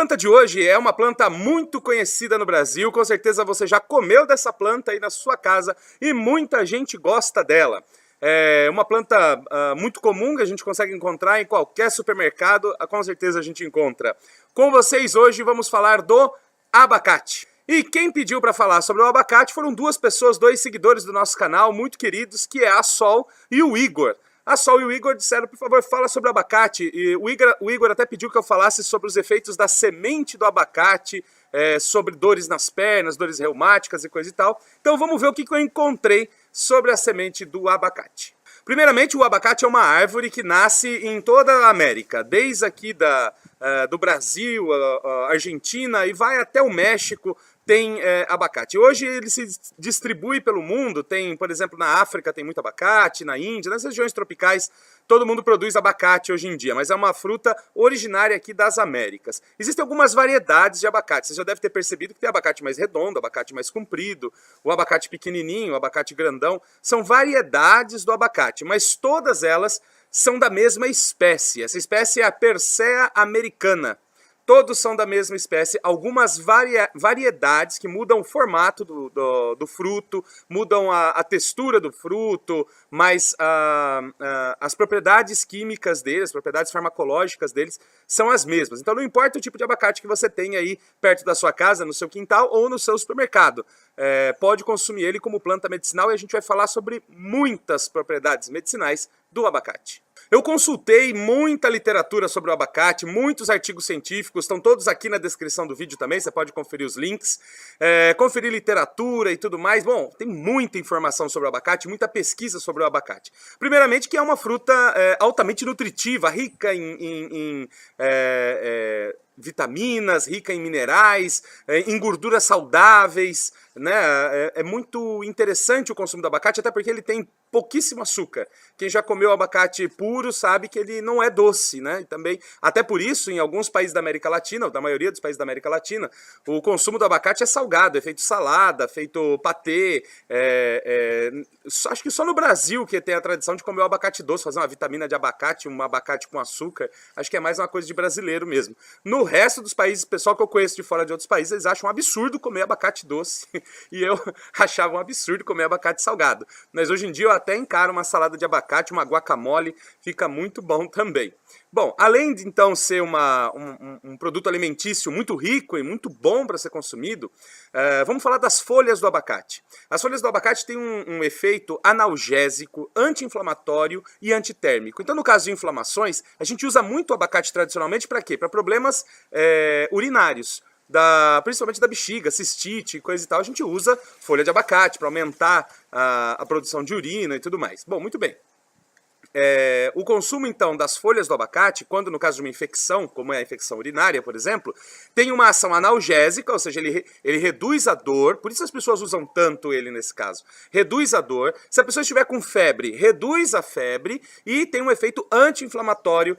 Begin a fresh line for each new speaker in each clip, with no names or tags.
planta de hoje é uma planta muito conhecida no Brasil, com certeza você já comeu dessa planta aí na sua casa e muita gente gosta dela. É uma planta muito comum que a gente consegue encontrar em qualquer supermercado, com certeza a gente encontra. Com vocês hoje vamos falar do abacate. E quem pediu para falar sobre o abacate foram duas pessoas, dois seguidores do nosso canal, muito queridos, que é a Sol e o Igor. A Sol e o Igor disseram, por favor, fala sobre o abacate. E o Igor até pediu que eu falasse sobre os efeitos da semente do abacate, sobre dores nas pernas, dores reumáticas e coisa e tal. Então vamos ver o que eu encontrei sobre a semente do abacate. Primeiramente, o abacate é uma árvore que nasce em toda a América, desde aqui do Brasil, Argentina e vai até o México. Tem abacate. Hoje ele se distribui pelo mundo, tem, por exemplo, na África tem muito abacate, na Índia, nas regiões tropicais, todo mundo produz abacate hoje em dia, mas é uma fruta originária aqui das Américas. Existem algumas variedades de abacate, você já deve ter percebido que tem abacate mais redondo, abacate mais comprido, o abacate pequenininho, o abacate grandão, são variedades do abacate, mas todas elas são da mesma espécie. Essa espécie é a Persea americana. Todos são da mesma espécie, algumas variedades que mudam o formato do fruto, mudam a textura do fruto, mas as propriedades químicas deles, as propriedades farmacológicas deles são as mesmas. Então não importa o tipo de abacate que você tem aí perto da sua casa, no seu quintal ou no seu supermercado. Pode consumir ele como planta medicinal e a gente vai falar sobre muitas propriedades medicinais do abacate. Eu consultei muita literatura sobre o abacate, muitos artigos científicos, estão todos aqui na descrição do vídeo também, você pode conferir os links, conferir literatura e tudo mais. Bom, tem muita informação sobre o abacate, muita pesquisa sobre o abacate. Primeiramente que é uma fruta altamente nutritiva, rica em vitaminas, rica em minerais, em gorduras saudáveis, né? É muito interessante o consumo do abacate, até porque ele tem pouquíssimo açúcar. Quem já comeu abacate puro sabe que ele não é doce, né? E também, até por isso, em alguns países da América Latina, ou da maioria dos países da América Latina, o consumo do abacate é salgado, é feito salada, feito patê. Acho que só no Brasil que tem a tradição de comer o abacate doce, fazer uma vitamina de abacate, um abacate com açúcar. Acho que é mais uma coisa de brasileiro mesmo. No resto dos países, pessoal que eu conheço de fora de outros países, eles acham um absurdo comer abacate doce. E eu achava um absurdo comer abacate salgado. Mas hoje em dia eu até encaro uma salada de abacate, uma guacamole, fica muito bom também. Bom, além de então ser um produto alimentício muito rico e muito bom para ser consumido, vamos falar das folhas do abacate. As folhas do abacate têm um efeito analgésico, anti-inflamatório e antitérmico. Então, no caso de inflamações, a gente usa muito o abacate tradicionalmente para quê? Para problemas urinários. Principalmente da bexiga, cistite, coisa e tal, a gente usa folha de abacate para aumentar a produção de urina e tudo mais. Bom, muito bem. O consumo, então, das folhas do abacate, quando no caso de uma infecção, como é a infecção urinária, por exemplo, tem uma ação analgésica, ou seja, ele reduz a dor, por isso as pessoas usam tanto ele nesse caso. Reduz a dor. Se a pessoa estiver com febre, reduz a febre e tem um efeito anti-inflamatório,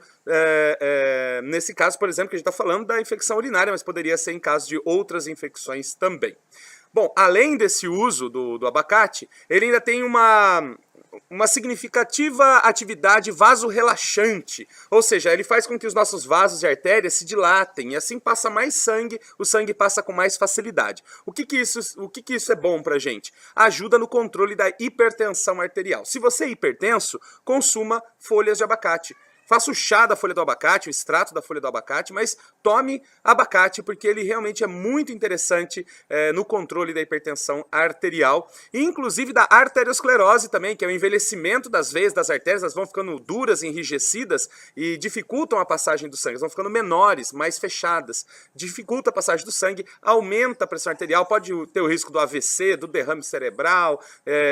nesse caso, por exemplo, que a gente está falando da infecção urinária, mas poderia ser em caso de outras infecções também. Bom, além desse uso do abacate, ele ainda tem uma significativa atividade vasorrelaxante, ou seja, ele faz com que os nossos vasos e artérias se dilatem e assim passa mais sangue, o sangue passa com mais facilidade. O que isso é bom pra gente? Ajuda no controle da hipertensão arterial. Se você é hipertenso, consuma folhas de abacate. Faça o chá da folha do abacate, o extrato da folha do abacate, mas tome abacate porque ele realmente é muito interessante no controle da hipertensão arterial e inclusive da arteriosclerose também, que é o envelhecimento das veias das artérias, elas vão ficando duras, enrijecidas e dificultam a passagem do sangue, elas vão ficando menores, mais fechadas, dificulta a passagem do sangue, aumenta a pressão arterial, pode ter o risco do AVC, do derrame cerebral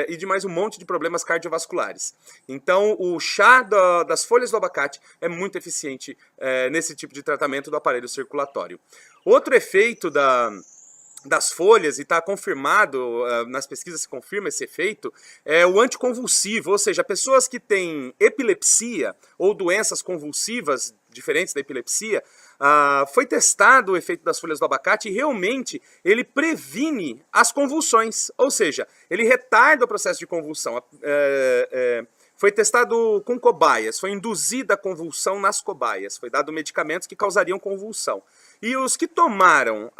e de mais um monte de problemas cardiovasculares. Então o chá das folhas do abacate é muito eficiente nesse tipo de tratamento do aparelho circulatório. Outro efeito das folhas, e está confirmado, nas pesquisas se confirma esse efeito, é o anticonvulsivo, ou seja, pessoas que têm epilepsia ou doenças convulsivas diferentes da epilepsia, foi testado o efeito das folhas do abacate e realmente ele previne as convulsões, ou seja, ele retarda o processo de convulsão. Foi testado com cobaias, foi induzida a convulsão nas cobaias, foi dado medicamentos que causariam convulsão. E os que tomaram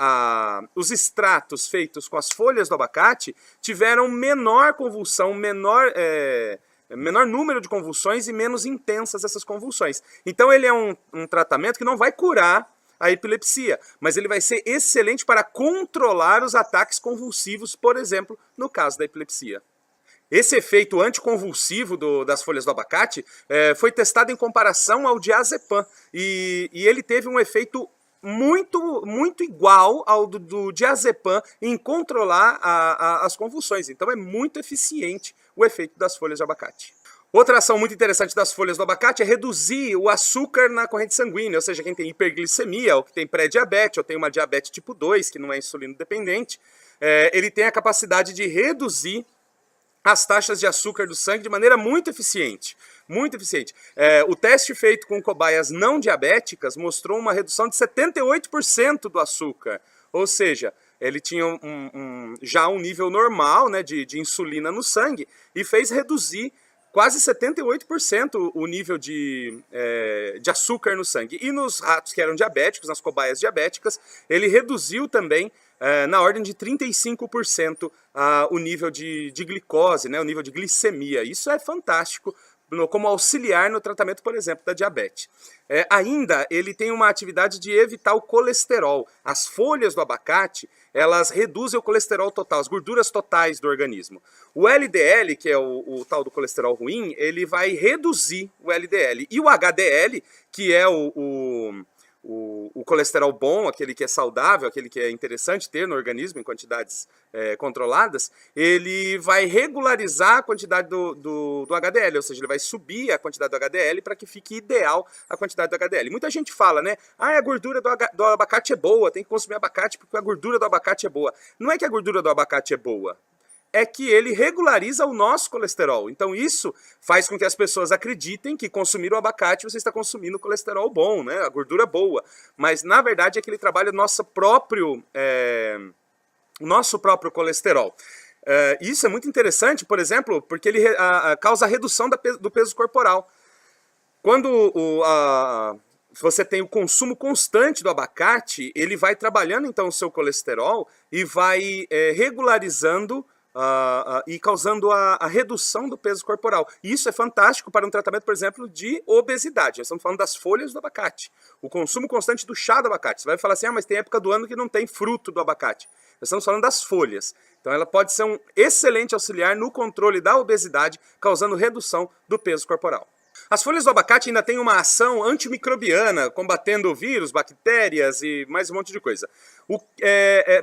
os extratos feitos com as folhas do abacate tiveram menor convulsão, menor número de convulsões e menos intensas essas convulsões. Então ele é um tratamento que não vai curar a epilepsia, mas ele vai ser excelente para controlar os ataques convulsivos, por exemplo, no caso da epilepsia. Esse efeito anticonvulsivo das folhas do abacate foi testado em comparação ao diazepam e ele teve um efeito muito igual ao do diazepam em controlar as convulsões. Então é muito eficiente o efeito das folhas de abacate. Outra ação muito interessante das folhas do abacate é reduzir o açúcar na corrente sanguínea, ou seja, quem tem hiperglicemia, ou que tem pré-diabetes, ou tem uma diabetes tipo 2, que não é insulino dependente, ele tem a capacidade de reduzir as taxas de açúcar do sangue de maneira muito eficiente. Muito eficiente. O teste feito com cobaias não diabéticas mostrou uma redução de 78% do açúcar, ou seja, ele tinha já um nível normal, né, de insulina no sangue e fez reduzir quase 78% o nível de açúcar no sangue. E nos ratos que eram diabéticos, nas cobaias diabéticas, ele reduziu também na ordem de 35% o nível de glicose, né, o nível de glicemia. Isso é fantástico como auxiliar no tratamento, por exemplo, da diabetes. Ainda, ele tem uma atividade de evitar o colesterol. As folhas do abacate, elas reduzem o colesterol total, as gorduras totais do organismo. O LDL, que é o tal do colesterol ruim, ele vai reduzir o LDL. E o HDL, que é o colesterol bom, aquele que é saudável, aquele que é interessante ter no organismo em quantidades controladas, ele vai regularizar a quantidade do HDL, ou seja, ele vai subir a quantidade do HDL para que fique ideal a quantidade do HDL. Muita gente fala, né? A gordura do abacate é boa, tem que consumir abacate porque a gordura do abacate é boa. Não é que a gordura do abacate é boa, é que ele regulariza o nosso colesterol. Então isso faz com que as pessoas acreditem que consumir o abacate você está consumindo colesterol bom, né? A gordura boa. Mas na verdade é que ele trabalha o nosso próprio colesterol. Isso é muito interessante, por exemplo, porque ele causa a redução do peso corporal. Quando você tem o consumo constante do abacate, ele vai trabalhando então o seu colesterol e vai regularizando e causando a redução do peso corporal. E isso é fantástico para um tratamento, por exemplo, de obesidade. Nós estamos falando das folhas do abacate. O consumo constante do chá do abacate. Você vai falar assim, mas tem época do ano que não tem fruto do abacate. Nós estamos falando das folhas. Então ela pode ser um excelente auxiliar no controle da obesidade, causando redução do peso corporal. As folhas do abacate ainda têm uma ação antimicrobiana, combatendo vírus, bactérias e mais um monte de coisa.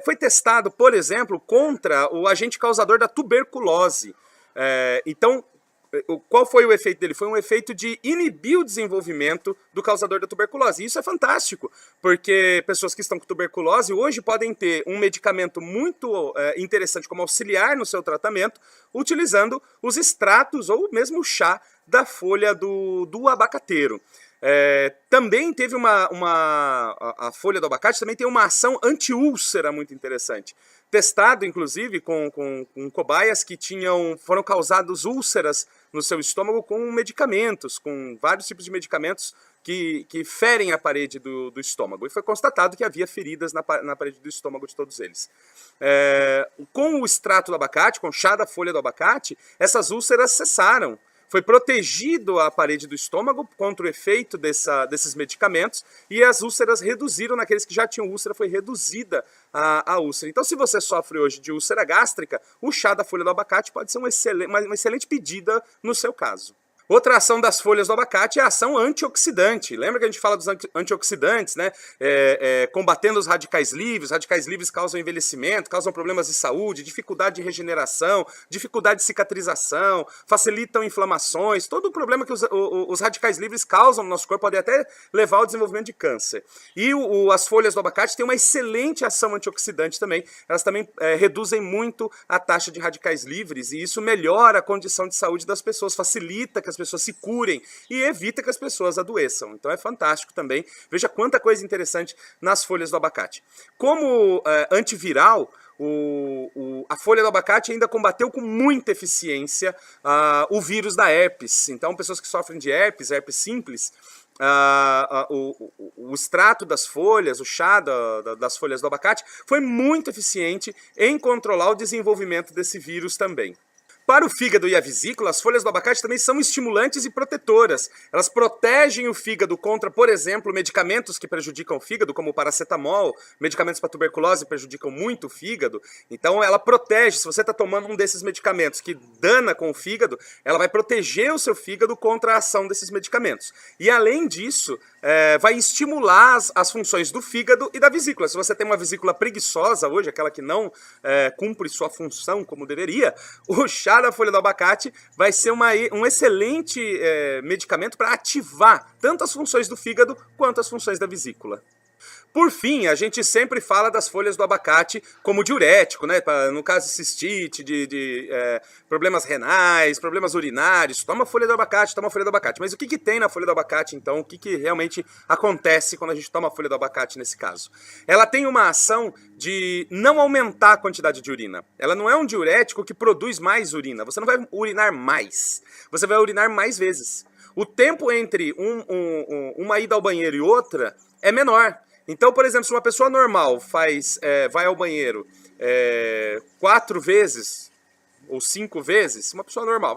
Foi testado, por exemplo, contra o agente causador da tuberculose. Então, qual foi o efeito dele? Foi um efeito de inibir o desenvolvimento do causador da tuberculose. E isso é fantástico, porque pessoas que estão com tuberculose hoje podem ter um medicamento muito interessante como auxiliar no seu tratamento, utilizando os extratos ou mesmo o chá da folha do abacateiro. Também teve a folha do abacate também tem uma ação anti-úlcera muito interessante. Testado, inclusive, com cobaias que foram causadas úlceras no seu estômago com medicamentos, com vários tipos de medicamentos que ferem a parede do estômago. E foi constatado que havia feridas na parede do estômago de todos eles. Com o extrato do abacate, com o chá da folha do abacate, essas úlceras cessaram. Foi protegido a parede do estômago contra o efeito desses medicamentos e as úlceras reduziram, naqueles que já tinham úlcera, foi reduzida a úlcera. Então, se você sofre hoje de úlcera gástrica, o chá da folha do abacate pode ser uma excelente pedida no seu caso. Outra ação das folhas do abacate é a ação antioxidante. Lembra que a gente fala dos antioxidantes, né? Combatendo os radicais livres. Os radicais livres causam envelhecimento, causam problemas de saúde, dificuldade de regeneração, dificuldade de cicatrização, facilitam inflamações. Todo o problema que os radicais livres causam no nosso corpo pode até levar ao desenvolvimento de câncer. E as folhas do abacate têm uma excelente ação antioxidante também. Elas também reduzem muito a taxa de radicais livres e isso melhora a condição de saúde das pessoas, facilita que as pessoas se curem e evita que as pessoas adoeçam. Então é fantástico também. Veja quanta coisa interessante nas folhas do abacate. Como antiviral, a folha do abacate ainda combateu com muita eficiência o vírus da herpes. Então, pessoas que sofrem de herpes simples, o extrato das folhas, o chá das folhas do abacate, foi muito eficiente em controlar o desenvolvimento desse vírus também. Para o fígado e a vesícula, as folhas do abacate também são estimulantes e protetoras. Elas protegem o fígado contra, por exemplo, medicamentos que prejudicam o fígado, como o paracetamol, medicamentos para tuberculose prejudicam muito o fígado. Então ela protege, se você está tomando um desses medicamentos que dana com o fígado, ela vai proteger o seu fígado contra a ação desses medicamentos. E além disso, vai estimular as funções do fígado e da vesícula. Se você tem uma vesícula preguiçosa hoje, aquela que não cumpre sua função como deveria, o chá da folha do abacate vai ser um excelente medicamento para ativar tanto as funções do fígado quanto as funções da vesícula. Por fim, a gente sempre fala das folhas do abacate como diurético, né? No caso de cistite, de problemas renais, problemas urinários, toma folha do abacate, toma folha do abacate. Mas o que tem na folha do abacate, então? O que realmente acontece quando a gente toma a folha do abacate nesse caso? Ela tem uma ação de não aumentar a quantidade de urina. Ela não é um diurético que produz mais urina. Você não vai urinar mais, você vai urinar mais vezes. O tempo entre uma ida ao banheiro e outra é menor. Então, por exemplo, se uma pessoa normal vai ao banheiro 4 vezes ou 5 vezes, uma pessoa normal,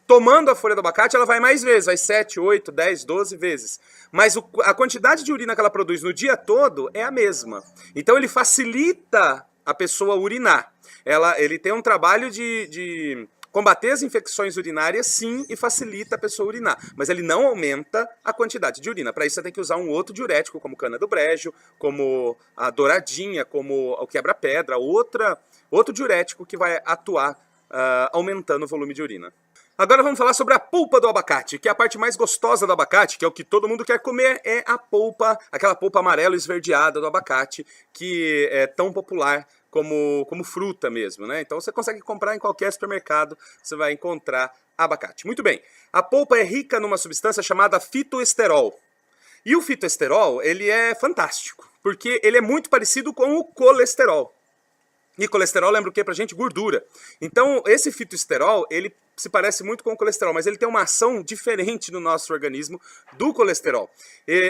tomando a folha do abacate, ela vai mais vezes, vai 7, 8, 10, 12 vezes. Mas a quantidade de urina que ela produz no dia todo é a mesma. Então ele facilita a pessoa urinar. Ele tem um trabalho de combater as infecções urinárias, sim, e facilita a pessoa urinar. Mas ele não aumenta a quantidade de urina. Para isso você tem que usar um outro diurético, como cana do brejo, como a douradinha, como o quebra-pedra, outro diurético que vai atuar aumentando o volume de urina. Agora vamos falar sobre a polpa do abacate, que é a parte mais gostosa do abacate, que é o que todo mundo quer comer, é a polpa, aquela polpa amarela esverdeada do abacate, que é tão popular como fruta mesmo, né? Então você consegue comprar em qualquer supermercado, você vai encontrar abacate. Muito bem, a polpa é rica numa substância chamada fitoesterol. E o fitoesterol, ele é fantástico, porque ele é muito parecido com o colesterol. E colesterol lembra o que pra gente? Gordura. Então esse fitoesterol, ele se parece muito com o colesterol, mas ele tem uma ação diferente no nosso organismo do colesterol.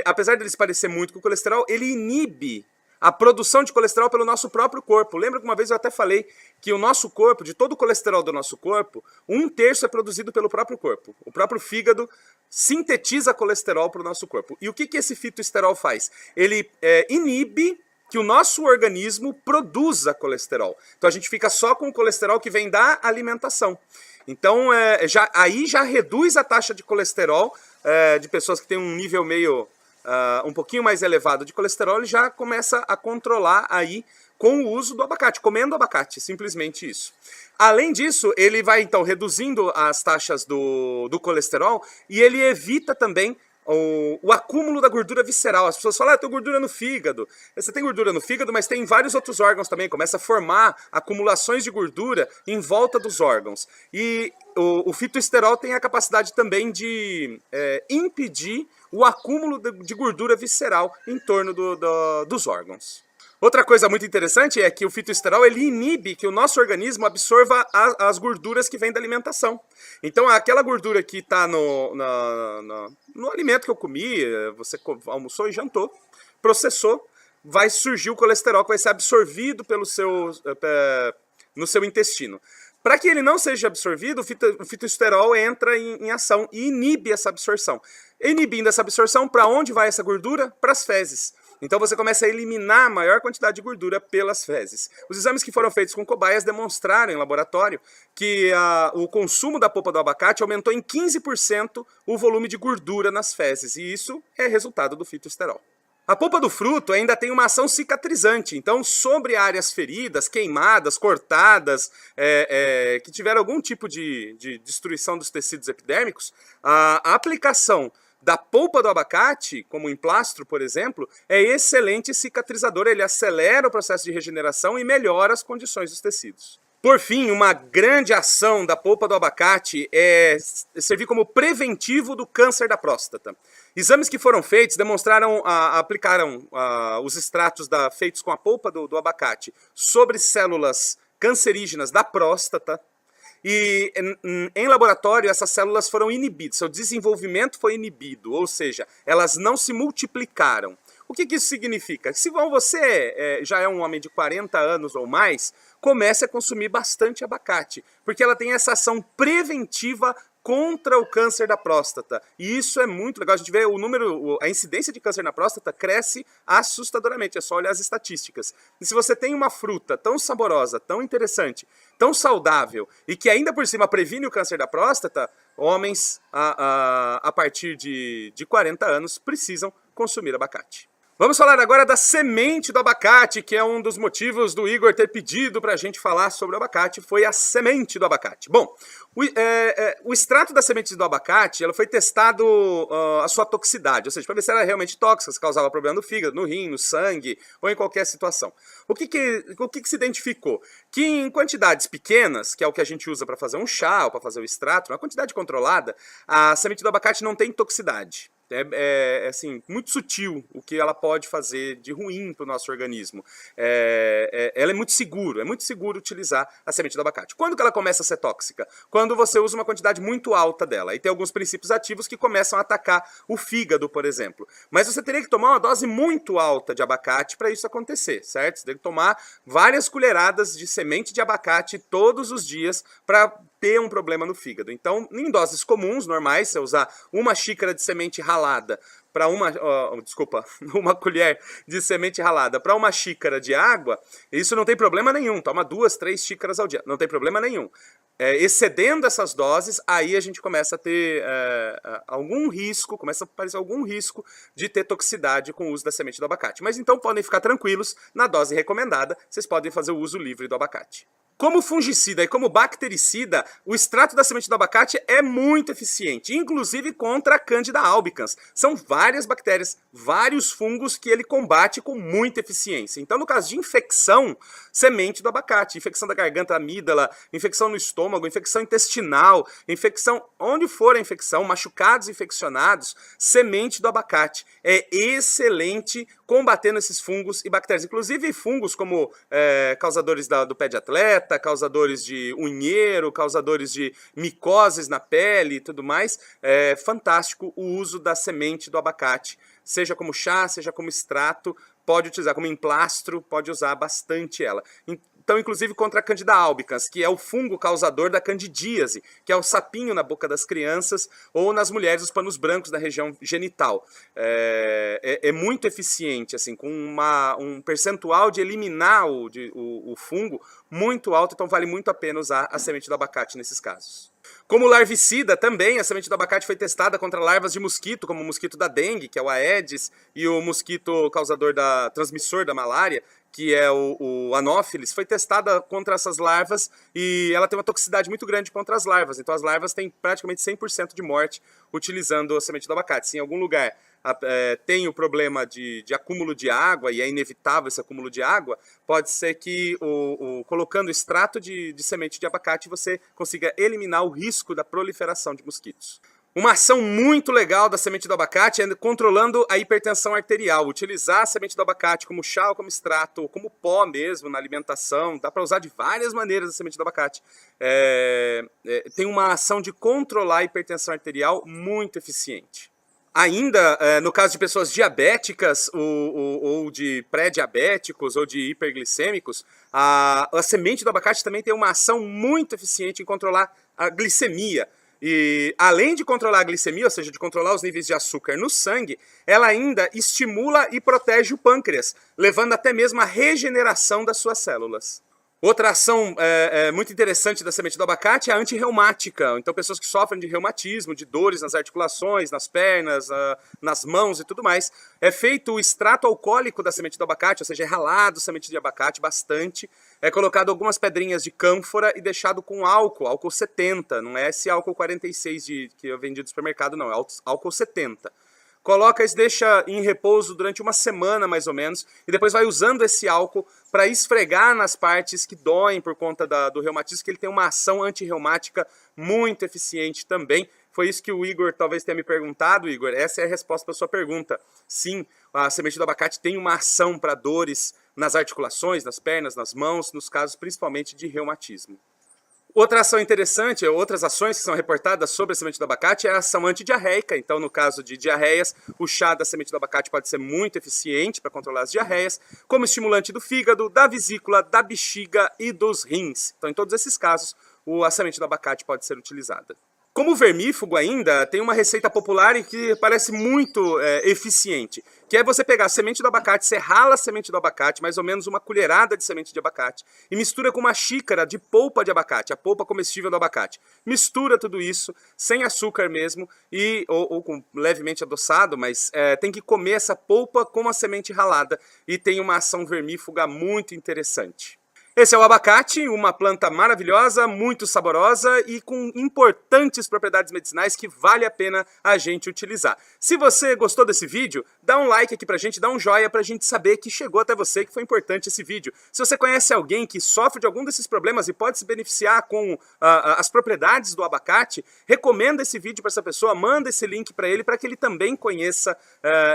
Apesar de ele se parecer muito com o colesterol, ele inibe a produção de colesterol pelo nosso próprio corpo. Lembra que uma vez eu até falei que o nosso corpo, de todo o colesterol do nosso corpo, 1/3 é produzido pelo próprio corpo. O próprio fígado sintetiza colesterol para o nosso corpo. E o que esse fitoesterol faz? Ele inibe que o nosso organismo produza colesterol. Então a gente fica só com o colesterol que vem da alimentação. Então aí já reduz a taxa de colesterol de pessoas que têm um nível um pouquinho mais elevado de colesterol, ele já começa a controlar aí com o uso do abacate, comendo abacate, simplesmente isso. Além disso, ele vai então reduzindo as taxas do colesterol e ele evita também o acúmulo da gordura visceral. As pessoas falam, eu tenho gordura no fígado. Você tem gordura no fígado, mas tem em vários outros órgãos também. Começa a formar acumulações de gordura em volta dos órgãos. E o fitoesterol tem a capacidade também de impedir o acúmulo de gordura visceral em torno dos órgãos. Outra coisa muito interessante é que o fitoesterol ele inibe que o nosso organismo absorva as gorduras que vêm da alimentação. Então aquela gordura que está no alimento que eu comi, você almoçou e jantou, processou, vai surgir o colesterol que vai ser absorvido no seu intestino. Para que ele não seja absorvido, o fitoesterol entra em ação e inibe essa absorção. Inibindo essa absorção, para onde vai essa gordura? Para as fezes. Então você começa a eliminar a maior quantidade de gordura pelas fezes. Os exames que foram feitos com cobaias demonstraram em laboratório que o consumo da polpa do abacate aumentou em 15% o volume de gordura nas fezes. E isso é resultado do fitoesterol. A polpa do fruto ainda tem uma ação cicatrizante, então sobre áreas feridas, queimadas, cortadas, que tiveram algum tipo de destruição dos tecidos epidérmicos, a aplicação da polpa do abacate, como o emplastro, por exemplo, é excelente cicatrizador, ele acelera o processo de regeneração e melhora as condições dos tecidos. Por fim, uma grande ação da polpa do abacate é servir como preventivo do câncer da próstata. Exames que foram feitos demonstraram, aplicaram os extratos feitos com a polpa do abacate sobre células cancerígenas da próstata, e em laboratório essas células foram inibidas, seu desenvolvimento foi inibido, ou seja, elas não se multiplicaram. O que isso significa? Se você já é um homem de 40 anos ou mais, comece a consumir bastante abacate, porque ela tem essa ação preventiva contra o câncer da próstata. E isso é muito legal. A gente vê a incidência de câncer na próstata cresce assustadoramente. É só olhar as estatísticas. E se você tem uma fruta tão saborosa, tão interessante, tão saudável e que ainda por cima previne o câncer da próstata, homens a partir de 40 anos precisam consumir abacate. Vamos falar agora da semente do abacate, que é um dos motivos do Igor ter pedido para a gente falar sobre o abacate, foi a semente do abacate. Bom, o extrato da semente do abacate, ela foi testado a sua toxicidade, ou seja, para ver se ela é realmente tóxica, se causava problema no fígado, no rim, no sangue, ou em qualquer situação. O que se identificou? Que em quantidades pequenas, que é o que a gente usa para fazer um chá ou para fazer o extrato, na quantidade controlada, a semente do abacate não tem toxicidade. É assim, muito sutil o que ela pode fazer de ruim para o nosso organismo. Ela é muito seguro utilizar a semente do abacate. Quando que ela começa a ser tóxica? Quando você usa uma quantidade muito alta dela. E tem alguns princípios ativos que começam a atacar o fígado, por exemplo. Mas você teria que tomar uma dose muito alta de abacate para isso acontecer, certo? Você teria que tomar várias colheradas de semente de abacate todos os dias para ter um problema no fígado. Então, em doses comuns, normais, você usar uma xícara de semente ralada para uma colher de semente ralada para uma xícara de água, isso não tem problema nenhum. Toma 2, 3 xícaras ao dia, não tem problema nenhum. Excedendo essas doses, aí a gente começa a ter algum risco, começa a aparecer algum risco de ter toxicidade com o uso da semente do abacate. Mas então podem ficar tranquilos, na dose recomendada, vocês podem fazer o uso livre do abacate. Como fungicida e como bactericida, o extrato da semente do abacate é muito eficiente, inclusive contra a Candida albicans. São várias bactérias, vários fungos que ele combate com muita eficiência. Então, no caso de infecção, semente do abacate, infecção da garganta, amígdala, infecção no estômago, infecção intestinal, infecção, onde for a infecção, machucados infeccionados, semente do abacate. É excelente combatendo esses fungos e bactérias, inclusive fungos como causadores do pé de atleta, causadores de unheiro, causadores de micoses na pele e tudo mais. É fantástico o uso da semente do abacate, seja como chá, seja como extrato, pode utilizar como emplastro, pode usar bastante ela. Então, inclusive contra a Candida albicans, que é o fungo causador da candidíase, que é o sapinho na boca das crianças ou nas mulheres, os panos brancos da região genital. É muito eficiente, assim, com um percentual de eliminar o fungo muito alto, então vale muito a pena usar a semente do abacate nesses casos. Como larvicida também, a semente do abacate foi testada contra larvas de mosquito, como o mosquito da dengue, que é o Aedes, e o mosquito transmissor da malária, que é o Anopheles, foi testada contra essas larvas e ela tem uma toxicidade muito grande contra as larvas. Então as larvas têm praticamente 100% de morte utilizando a semente do abacate. Se em algum lugar tem o problema de acúmulo de água, e é inevitável esse acúmulo de água, pode ser que colocando extrato de semente de abacate você consiga eliminar o risco da proliferação de mosquitos. Uma ação muito legal da semente do abacate é controlando a hipertensão arterial. Utilizar a semente do abacate como chá ou como extrato, ou como pó mesmo na alimentação. Dá para usar de várias maneiras a semente do abacate. Tem uma ação de controlar a hipertensão arterial muito eficiente. Ainda, no caso de pessoas diabéticas ou de pré-diabéticos ou de hiperglicêmicos, a semente do abacate também tem uma ação muito eficiente em controlar a glicemia. E além de controlar a glicemia, ou seja, de controlar os níveis de açúcar no sangue, ela ainda estimula e protege o pâncreas, levando até mesmo à regeneração das suas células. Outra ação muito interessante da semente do abacate é a antirreumática. Então, pessoas que sofrem de reumatismo, de dores nas articulações, nas pernas, nas mãos e tudo mais, é feito o extrato alcoólico da semente do abacate, ou seja, é ralado semente de abacate bastante, é colocado algumas pedrinhas de cânfora e deixado com álcool 70, não é esse álcool 46 que eu vendi do supermercado, não, é álcool 70. Coloca e deixa em repouso durante uma semana, mais ou menos, e depois vai usando esse álcool para esfregar nas partes que doem por conta do reumatismo, que ele tem uma ação antirreumática muito eficiente também, Foi isso que o Igor talvez tenha me perguntado, Igor. Essa é a resposta para a sua pergunta. Sim, a semente do abacate tem uma ação para dores nas articulações, nas pernas, nas mãos, nos casos principalmente de reumatismo. Outra ação interessante, outras ações que são reportadas sobre a semente do abacate é a ação antidiarreica. Então, no caso de diarreias, o chá da semente do abacate pode ser muito eficiente para controlar as diarreias, como estimulante do fígado, da vesícula, da bexiga e dos rins. Então, em todos esses casos, a semente do abacate pode ser utilizada. Como vermífugo ainda, tem uma receita popular e que parece muito eficiente, que é você pegar a semente do abacate, você rala a semente do abacate, mais ou menos uma colherada de semente de abacate, e mistura com uma xícara de polpa de abacate, a polpa comestível do abacate. Mistura tudo isso, sem açúcar mesmo, ou com levemente adoçado, mas tem que comer essa polpa com a semente ralada, e tem uma ação vermífuga muito interessante. Esse é o abacate, uma planta maravilhosa, muito saborosa e com importantes propriedades medicinais que vale a pena a gente utilizar. Se você gostou desse vídeo, dá um like aqui pra gente, dá um joinha pra gente saber que chegou até você, que foi importante esse vídeo. Se você conhece alguém que sofre de algum desses problemas e pode se beneficiar com as propriedades do abacate, recomenda esse vídeo para essa pessoa, manda esse link para ele para que ele também conheça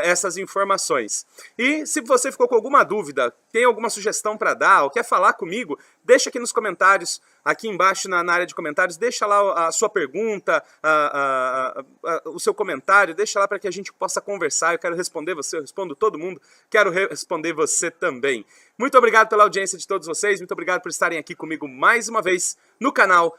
essas informações. E se você ficou com alguma dúvida, tem alguma sugestão para dar ou quer falar comigo, deixa aqui nos comentários, aqui embaixo na área de comentários, deixa lá a sua pergunta, o seu comentário, deixa lá para que a gente possa conversar. Eu quero responder você, eu respondo todo mundo, quero responder você também. Muito obrigado pela audiência de todos vocês, muito obrigado por estarem aqui comigo mais uma vez no canal.